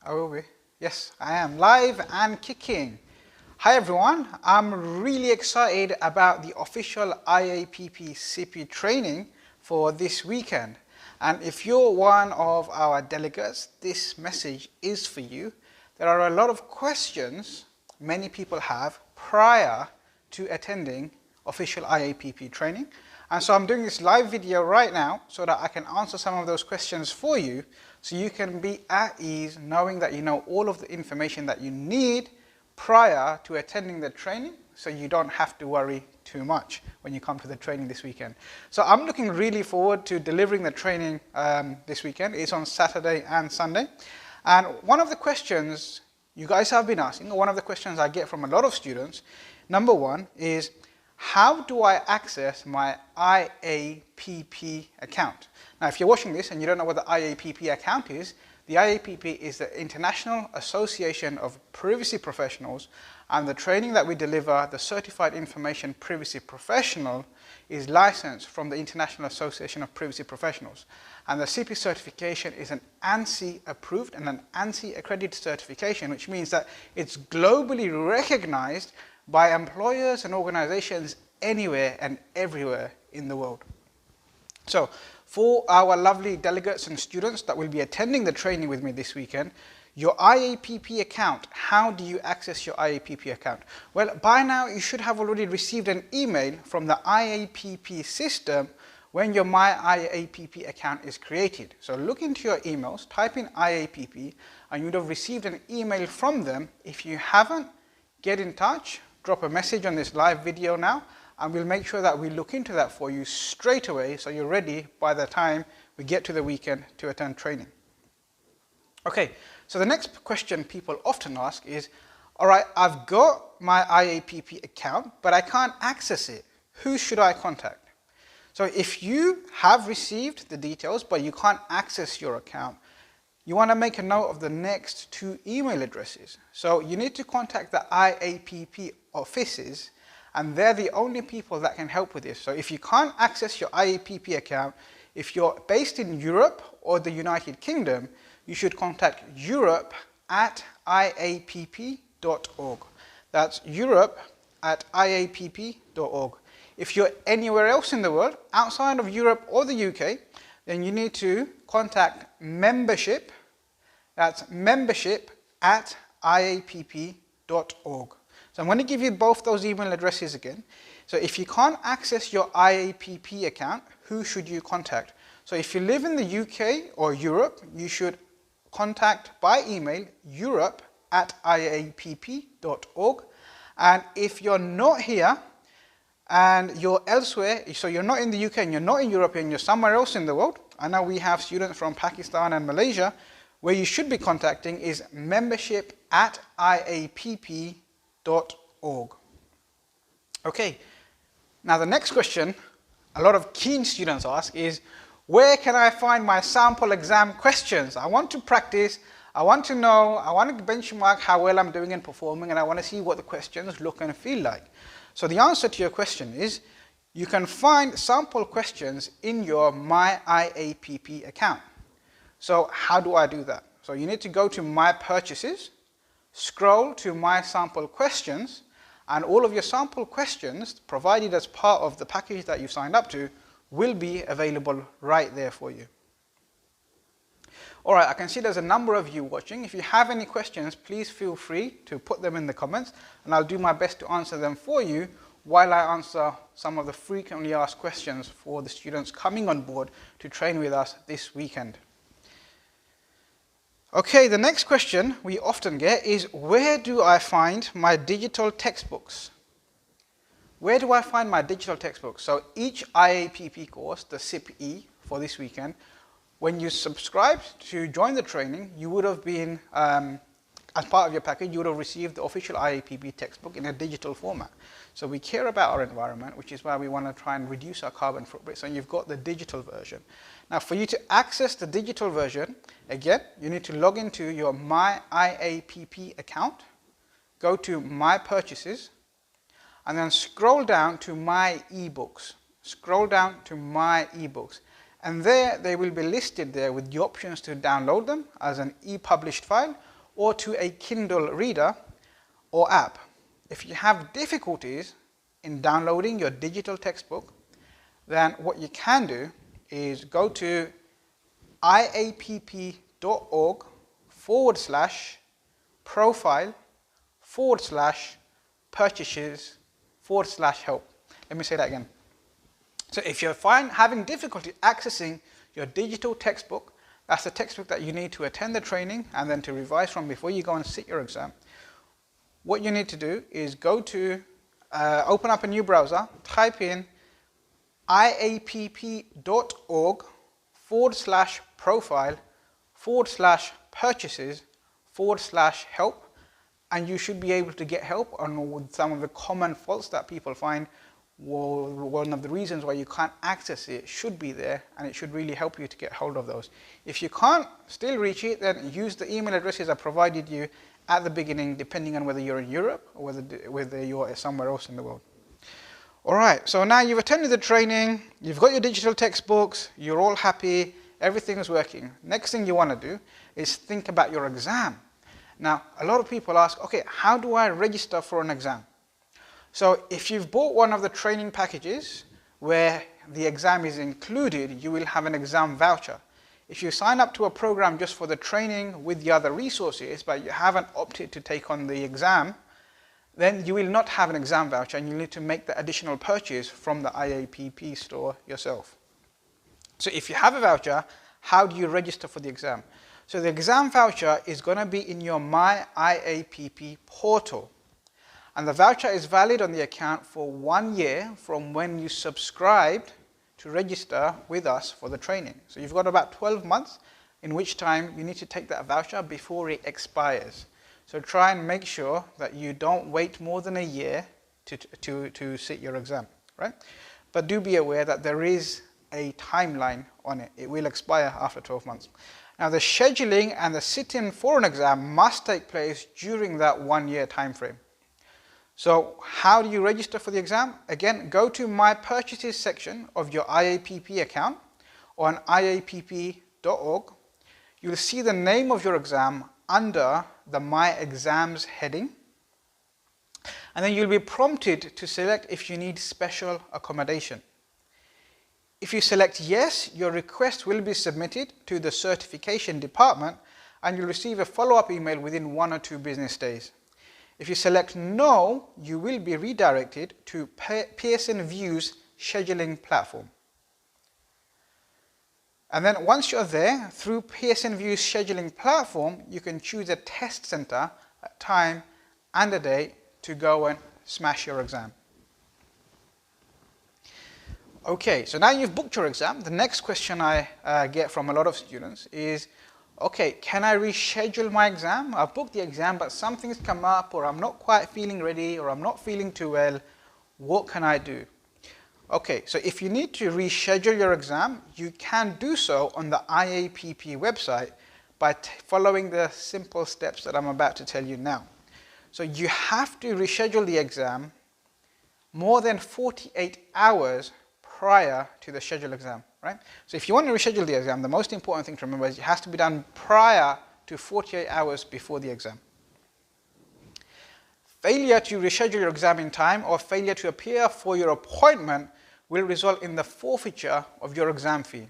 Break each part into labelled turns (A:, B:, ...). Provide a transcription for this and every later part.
A: I will be. Yes, I am live and kicking. Hi everyone, I'm really excited about the official IAPP CIPPE training for this weekend. And if you're one of our delegates, this message is for you. There are a lot of questions many people have prior to attending official IAPP training. And so I'm doing this live video right now so that I can answer some of those questions for you so you can be at ease knowing that you know all of the information that you need prior to attending the training, so you don't have to worry too much when you come to the training this weekend. So I'm looking really forward to delivering the training this weekend. It's on Saturday and Sunday. And one of the questions you guys have been asking, or one of the questions I get from a lot of students, number one is, how do I access my IAPP account? Now, if you're watching this and you don't know what the IAPP account is, the IAPP is the International Association of Privacy Professionals, and the training that we deliver, the Certified Information Privacy Professional, is licensed from the International Association of Privacy Professionals. And the CIPPE certification is an ANSI approved and an ANSI accredited certification, which means that it's globally recognized by employers and organizations anywhere and everywhere in the world. So for our lovely delegates and students that will be attending the training with me this weekend, your IAPP account, how do you access your IAPP account? Well, by now you should have already received an email from the IAPP system when your My IAPP account is created. So look into your emails, type in IAPP, and you would have received an email from them. If you haven't, get in touch, drop a message on this live video now, and we'll make sure that we look into that for you straight away so you're ready by the time we get to the weekend to attend training. Okay, so the next question people often ask is, all right, I've got my IAPP account, but I can't access it. Who should I contact? So if you have received the details, but you can't access your account, you want to make a note of the next two email addresses. So you need to contact the IAPP offices, and they're the only people that can help with this. So if you can't access your IAPP account, if you're based in Europe or the United Kingdom, you should contact europe@iapp.org. That's europe@iapp.org. If you're anywhere else in the world, outside of Europe or the UK, then you need to contact membership. That's membership@iapp.org. So I'm going to give you both those email addresses again. So if you can't access your IAPP account, who should you contact? So if you live in the UK or Europe, you should contact by email europe@iapp.org. And if you're not here and you're elsewhere, so you're not in the UK and you're not in Europe and you're somewhere else in the world, I know we have students from Pakistan and Malaysia, where you should be contacting is membership@iapp.org. Okay, now the next question a lot of keen students ask is, where can I find my sample exam questions? I want to practice, I want to know, I want to benchmark how well I'm doing and performing, and I want to see what the questions look and feel like. So the answer to your question is, you can find sample questions in your My IAPP account. So how do I do that? So you need to go to My Purchases, scroll to My Sample Questions, and all of your sample questions provided as part of the package that you signed up to will be available right there for you. All right, I can see there's a number of you watching. If you have any questions, please feel free to put them in the comments, and I'll do my best to answer them for you while I answer some of the frequently asked questions for the students coming on board to train with us this weekend. Okay, the next question we often get is, where do I find my digital textbooks? Where do I find my digital textbooks? So each IAPP course, the CIPPE for this weekend, when you subscribed to join the training, you would have been, as part of your package, you would have received the official IAPP textbook in a digital format. So we care about our environment, which is why we want to try and reduce our carbon footprint. So you've got the digital version. Now for you to access the digital version, again, you need to log into your My IAPP account, go to My Purchases, and then scroll down to My eBooks. Scroll down to My eBooks. And there they will be listed there with the options to download them as an e-published file, or to a Kindle reader or app. If you have difficulties in downloading your digital textbook, then what you can do is go to iapp.org/profile/purchases/help. Let me say that again. So if you're having difficulty accessing your digital textbook, that's the textbook that you need to attend the training and then to revise from before you go and sit your exam. What you need to do is go to, open up a new browser, type in iapp.org/profile/purchases/help, and you should be able to get help on some of the common faults that people find. One of the reasons why you can't access it should be there, and it should really help you to get hold of those. If you can't still reach it, then use the email addresses I provided you at the beginning, depending on whether you're in Europe or whether you're somewhere else in the world. Alright, so now you've attended the training, you've got your digital textbooks, you're all happy, everything is working. Next thing you want to do is think about your exam. Now, a lot of people ask, okay, how do I register for an exam? So if you've bought one of the training packages where the exam is included, you will have an exam voucher. If you sign up to a program just for the training with the other resources, but you haven't opted to take on the exam, then you will not have an exam voucher and you need to make the additional purchase from the IAPP store yourself. So if you have a voucher, how do you register for the exam? So the exam voucher is going to be in your My IAPP portal. And the voucher is valid on the account for 1 year from when you subscribed to register with us for the training. So you've got about 12 months in which time you need to take that voucher before it expires. So try and make sure that you don't wait more than a year to sit your exam, right? But do be aware that there is a timeline on it. It will expire after 12 months. Now the scheduling and the sit-in for an exam must take place during that 1 year time frame. So how do you register for the exam? Again, go to My Purchases section of your IAPP account on iapp.org. You'll see the name of your exam under the My Exams heading. And then you'll be prompted to select if you need special accommodation. If you select yes, your request will be submitted to the certification department and you'll receive a follow-up email within 1 or 2 business days. If you select no, you will be redirected to Pearson VUE's scheduling platform. And then once you're there, through Pearson VUE's scheduling platform, you can choose a test center, a time and a date to go and smash your exam. Okay, so now you've booked your exam. The next question I get from a lot of students is, okay, can I reschedule my exam? I've booked the exam, but something's come up, or I'm not quite feeling ready, or I'm not feeling too well. What can I do? Okay, so if you need to reschedule your exam, you can do so on the IAPP website by following the simple steps that I'm about to tell you now. So you have to reschedule the exam more than 48 hours prior to the scheduled exam, right? So if you want to reschedule the exam, the most important thing to remember is it has to be done prior to 48 hours before the exam. Failure to reschedule your exam in time or failure to appear for your appointment will result in the forfeiture of your exam fee.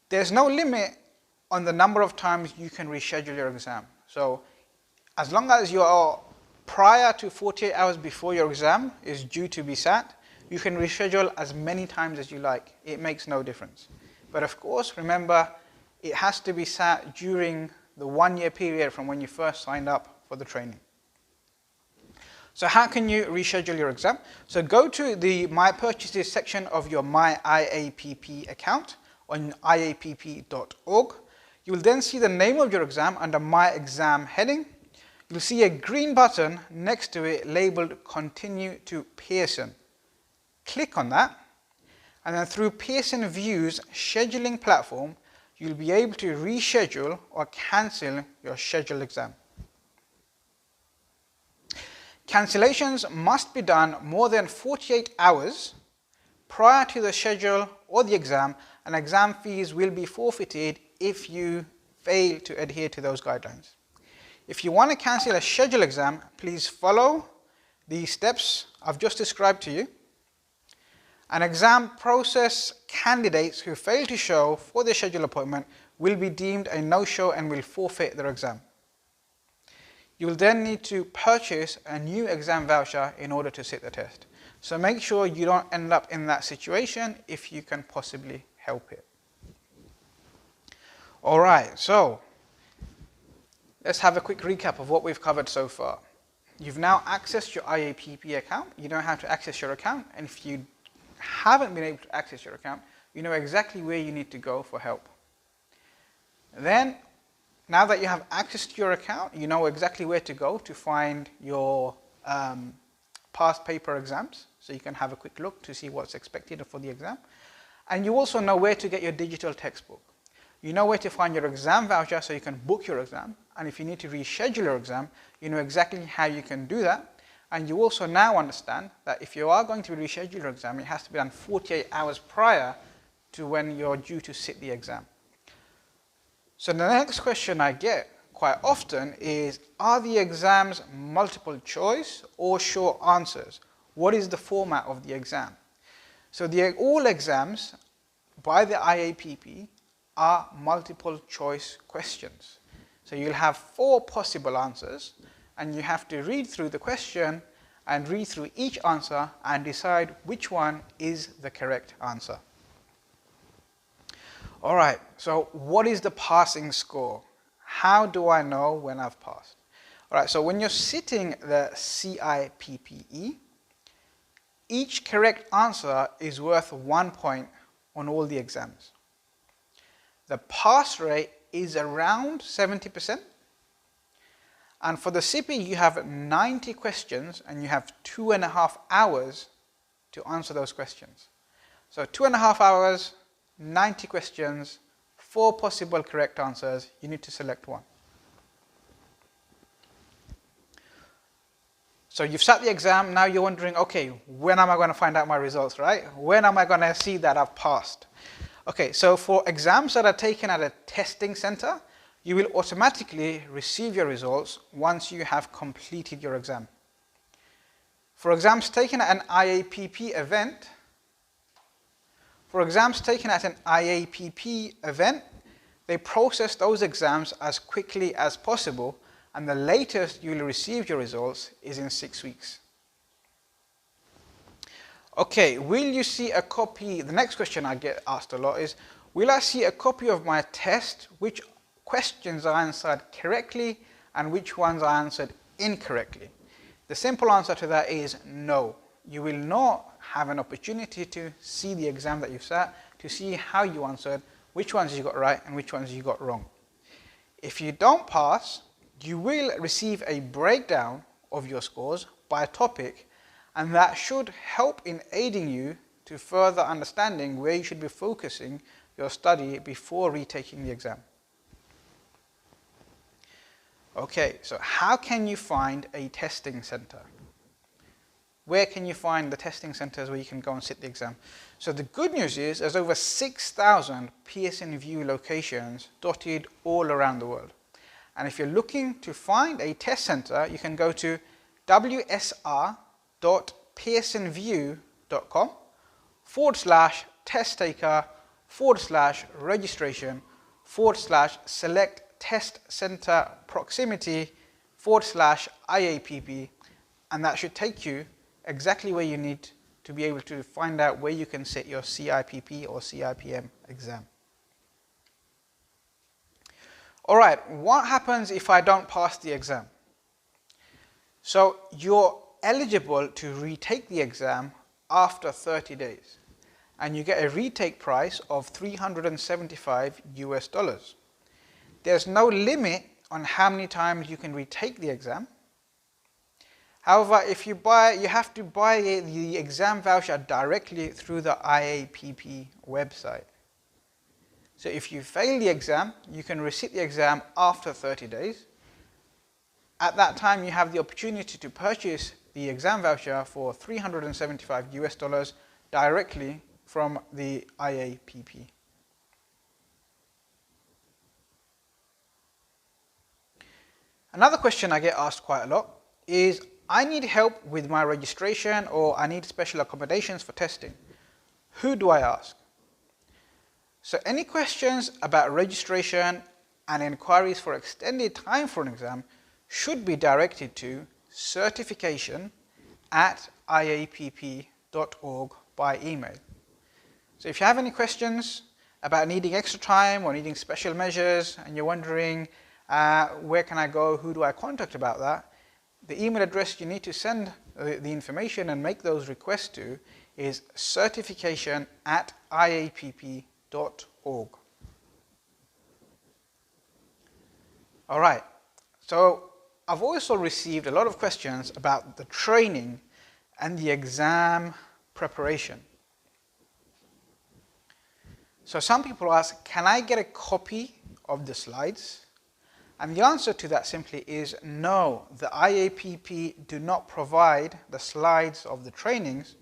A: There's no limit on the number of times you can reschedule your exam. So as long as you are prior to 48 hours before your exam is due to be sat, you can reschedule as many times as you like. It makes no difference. But of course, remember, it has to be sat during the 1 year period from when you first signed up for the training. So how can you reschedule your exam? So go to the My Purchases section of your My IAPP account on iapp.org. You will then see the name of your exam under My Exam heading. You'll see a green button next to it labeled Continue to Pearson. Click on that, and then through Pearson VUE's scheduling platform, you'll be able to reschedule or cancel your scheduled exam. Cancellations must be done more than 48 hours prior to the schedule or the exam, and exam fees will be forfeited if you fail to adhere to those guidelines. If you want to cancel a scheduled exam, please follow the steps I've just described to you. An exam process candidates who fail to show for their scheduled appointment will be deemed a no-show and will forfeit their exam. You will then need to purchase a new exam voucher in order to sit the test. So make sure you don't end up in that situation if you can possibly help it. Alright, so let's have a quick recap of what we've covered so far. You've now accessed your IAPP account. You know how to access your account, and if you haven't been able to access your account, you know exactly where you need to go for help. Then, now that you have access to your account, you know exactly where to go to find your past paper exams, so you can have a quick look to see what's expected for the exam. And you also know where to get your digital textbook. You know where to find your exam voucher so you can book your exam, and if you need to reschedule your exam, you know exactly how you can do that. And you also now understand that if you are going to reschedule your exam, it has to be done 48 hours prior to when you're due to sit the exam. So the next question I get quite often is, are the exams multiple choice or short answers? What is the format of the exam? So all exams by the IAPP are multiple choice questions. So you'll have 4 possible answers, and you have to read through the question and read through each answer and decide which one is the correct answer. Alright, so what is the passing score? How do I know when I've passed? Alright, so when you're sitting the CIPPE, each correct answer is worth 1 point on all the exams. The pass rate is around 70%. And for the CIPPE, you have 90 questions and you have 2.5 hours to answer those questions. So 2.5 hours, 90 questions, 4 possible correct answers. You need to select one. So you've sat the exam, now you're wondering, okay, when am I going to find out my results, right? When am I going to see that I've passed? Okay, so for exams that are taken at a testing center, you will automatically receive your results once you have completed your exam. For exams taken at an IAPP event, they process those exams as quickly as possible, and the latest you will receive your results is in 6 weeks. Okay, will you see a copy? The next question I get asked a lot is, will I see a copy of my test? Which questions I answered correctly and which ones I answered incorrectly? The simple answer to that is no. You will not have an opportunity to see the exam that you've sat, to see how you answered, which ones you got right and which ones you got wrong. If you don't pass, you will receive a breakdown of your scores by topic, and that should help in aiding you to further understanding where you should be focusing your study before retaking the exam. Okay, so how can you find a testing center? Where can you find the testing centers where you can go and sit the exam? So the good news is there's over 6,000 Pearson VUE locations dotted all around the world. And if you're looking to find a test center, you can go to wsr.pearsonvue.com/test taker/registration/select test center proximity/IAPP, and that should take you exactly where you need to be able to find out where you can sit your CIPP or CIPM exam. Alright, what happens if I don't pass the exam? So you're eligible to retake the exam after 30 days, and you get a retake price of $375 US. There's no limit on how many times you can retake the exam. However, if you have to buy the exam voucher directly through the IAPP website. So if you fail the exam, you can resit the exam after 30 days. At that time, you have the opportunity to purchase the exam voucher for $375 US directly from the IAPP. Another question I get asked quite a lot is, I need help with my registration or I need special accommodations for testing. Who do I ask? So any questions about registration and inquiries for extended time for an exam should be directed to certification@iapp.org by email. So if you have any questions about needing extra time or needing special measures and you're wondering where can I go, who do I contact about that, the email address you need to send the information and make those requests to is certification@iapp.org. All right, so I've also received a lot of questions about the training and the exam preparation. So some people ask, can I get a copy of the slides? And the answer to that simply is no. The IAPP do not provide the slides of the trainings.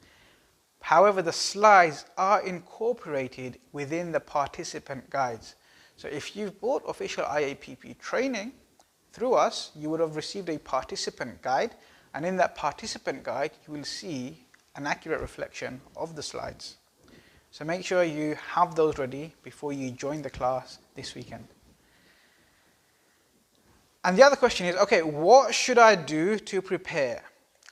A: However, the slides are incorporated within the participant guides. So if you've bought official IAPP training through us, you would have received a participant guide, and in that participant guide you will see an accurate reflection of the slides. So make sure you have those ready before you join the class this weekend. And the other question is, okay, what should I do to prepare?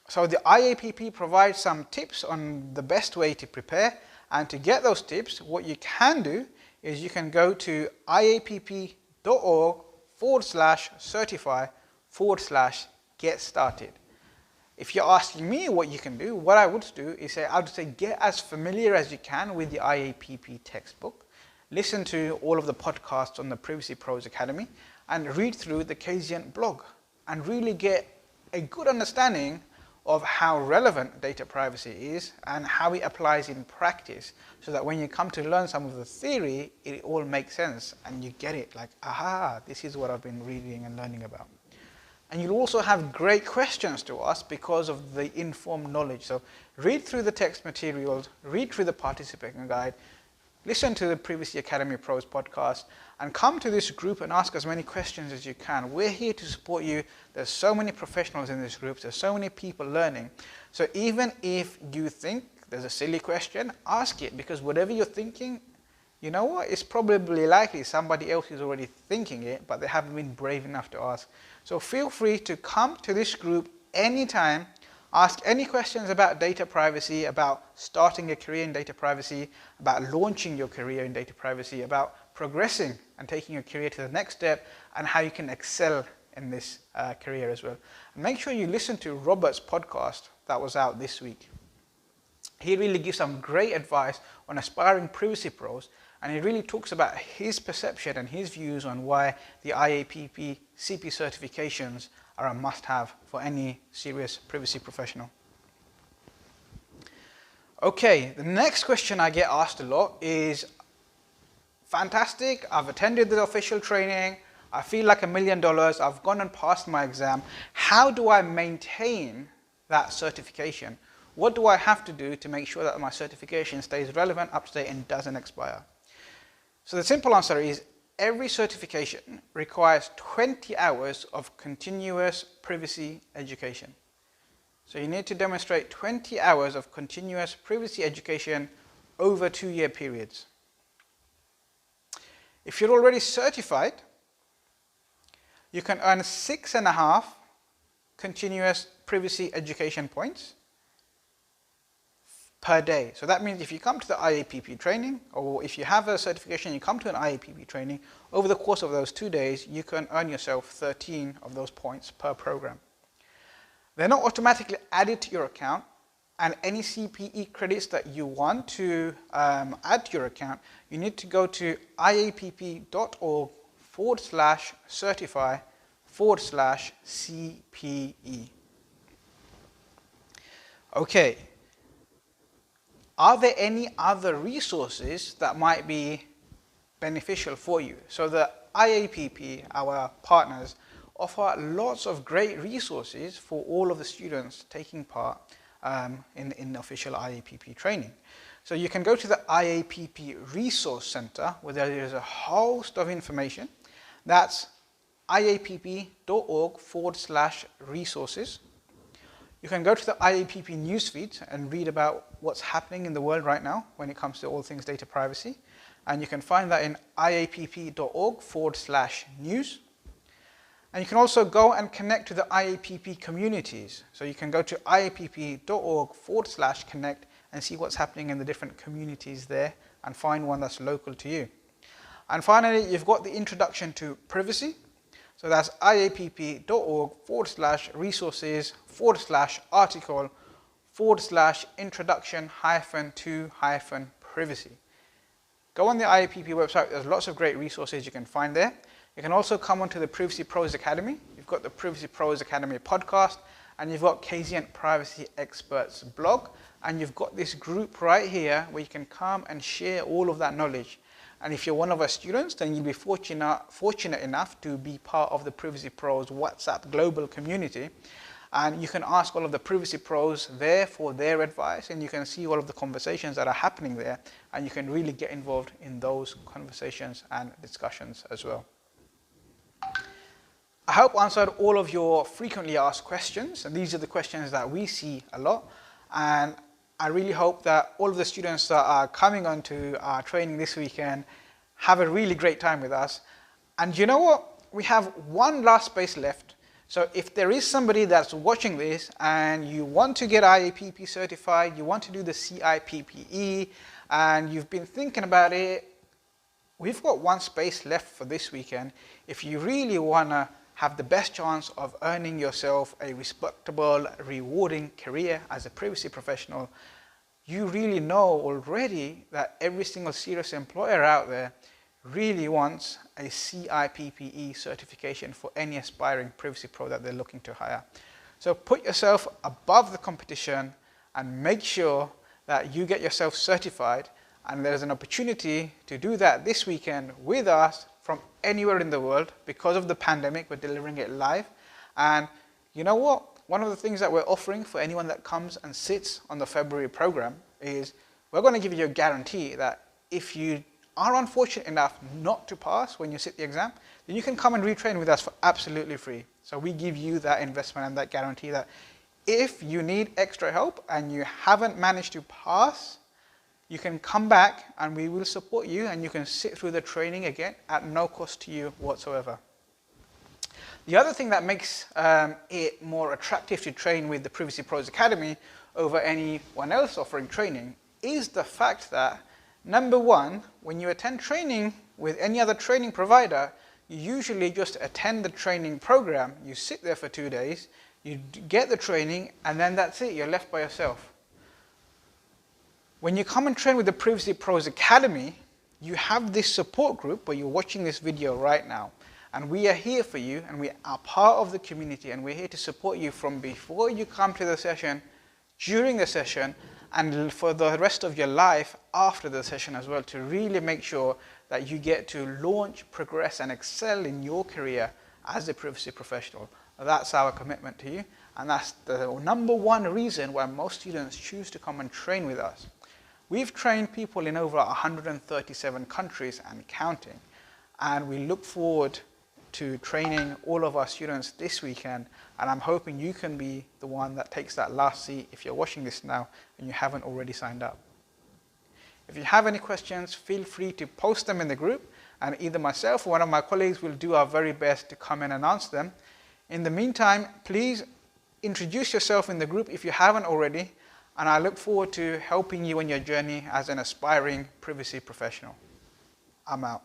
A: So the IAPP provides some tips on the best way to prepare, and to get those tips, what you can do is you can go to iapp.org/certify/get started. If you're asking me what you can do, what I would do is I would say get as familiar as you can with the IAPP textbook, listen to all of the podcasts on the Privacy Pros Academy, and read through the Kazient blog and really get a good understanding of how relevant data privacy is and how it applies in practice, so that when you come to learn some of the theory, it all makes sense and you get it like, aha, this is what I've been reading and learning about. And you'll also have great questions to ask because of the informed knowledge. So read through the text materials, read through the participant guide, listen to the Privacy Academy Pros podcast, and come to this group and ask as many questions as you can. We're here to support you. There's so many professionals in this group. There's so many people learning. So even if you think there's a silly question, ask it, because whatever you're thinking, you know what, it's probably likely somebody else is already thinking it, but they haven't been brave enough to ask. So feel free to come to this group anytime. Ask any questions about data privacy, about starting a career in data privacy, about launching your career in data privacy, about progressing and taking your career to the next step, and how you can excel in this career as well. And make sure you listen to Robert's podcast that was out this week. He really gives some great advice on aspiring privacy pros, and he really talks about his perception and his views on why the IAPP CIPPE certifications are a must-have for any serious privacy professional. Okay, the next question I get asked a lot is, fantastic, I've attended the official training, I feel like $1 million, I've gone and passed my exam. How do I maintain that certification? What do I have to do to make sure that my certification stays relevant, up to date, and doesn't expire? So the simple answer is, every certification requires 20 hours of continuous privacy education. So you need to demonstrate 20 hours of continuous privacy education over 2-year periods. If you're already certified, you can earn 6.5 continuous privacy education points per day. So that means if you come to the IAPP training, or if you have a certification, you come to an IAPP training, over the course of those 2 days, you can earn yourself 13 of those points per program. They're not automatically added to your account, and any CPE credits that you want to add to your account, you need to go to iapp.org/certify/CPE. Okay. Are there any other resources that might be beneficial for you? So the IAPP, our partners, offer lots of great resources for all of the students taking part in official IAPP training. So you can go to the IAPP Resource Center, where there is a host of information that's iapp.org/resources. You can go to the IAPP newsfeed and read about what's happening in the world right now when it comes to all things data privacy. And you can find that in iapp.org/news. And you can also go and connect to the IAPP communities. So you can go to iapp.org/connect and see what's happening in the different communities there and find one that's local to you. And finally, you've got the introduction to privacy. So that's iapp.org/resources/article/introduction-to-privacy. Go on the IAPP website, there's lots of great resources you can find there. You can also come onto the Privacy Pros Academy. You've got the Privacy Pros Academy podcast, and you've got KZN Privacy Experts blog, and you've got this group right here where you can come and share all of that knowledge. And if you're one of our students, then you'll be fortunate enough to be part of the Privacy Pros WhatsApp global community. And you can ask all of the Privacy Pros there for their advice, and you can see all of the conversations that are happening there, and you can really get involved in those conversations and discussions as well. I hope I answered all of your frequently asked questions, and these are the questions that we see a lot. And I really hope that all of the students that are coming onto our training this weekend have a really great time with us. And you know what? We have one last space left. So if there is somebody that's watching this and you want to get IAPP certified, you want to do the CIPPE, and you've been thinking about it, we've got one space left for this weekend. If you really want to have the best chance of earning yourself a respectable, rewarding career as a privacy professional, you really know already that every single serious employer out there really wants a CIPPE certification for any aspiring privacy pro that they're looking to hire. So put yourself above the competition and make sure that you get yourself certified, and there's an opportunity to do that this weekend with us from anywhere in the world. Because of the pandemic, we're delivering it live. And you know what? One of the things that we're offering for anyone that comes and sits on the February program is we're going to give you a guarantee that if you are unfortunate enough not to pass when you sit the exam, then you can come and retrain with us for absolutely free. So we give you that investment and that guarantee that if you need extra help and you haven't managed to pass, you can come back and we will support you, and you can sit through the training again at no cost to you whatsoever. The other thing that makes it more attractive to train with the Privacy Pros Academy over anyone else offering training is the fact that, number one, when you attend training with any other training provider, you usually just attend the training program, you sit there for 2 days, you get the training, and then that's it, you're left by yourself. When you come and train with the Privacy Pros Academy, you have this support group where you're watching this video right now. And we are here for you, and we are part of the community, and we're here to support you from before you come to the session, during the session, and for the rest of your life after the session as well, to really make sure that you get to launch, progress, and excel in your career as a privacy professional. That's our commitment to you, and that's the number one reason why most students choose to come and train with us. We've trained people in over 137 countries and counting, and we look forward to training all of our students this weekend, and I'm hoping you can be the one that takes that last seat if you're watching this now and you haven't already signed up. If you have any questions, feel free to post them in the group, and either myself or one of my colleagues will do our very best to come in and answer them. In the meantime, please introduce yourself in the group if you haven't already, and I look forward to helping you on your journey as an aspiring privacy professional. I'm out.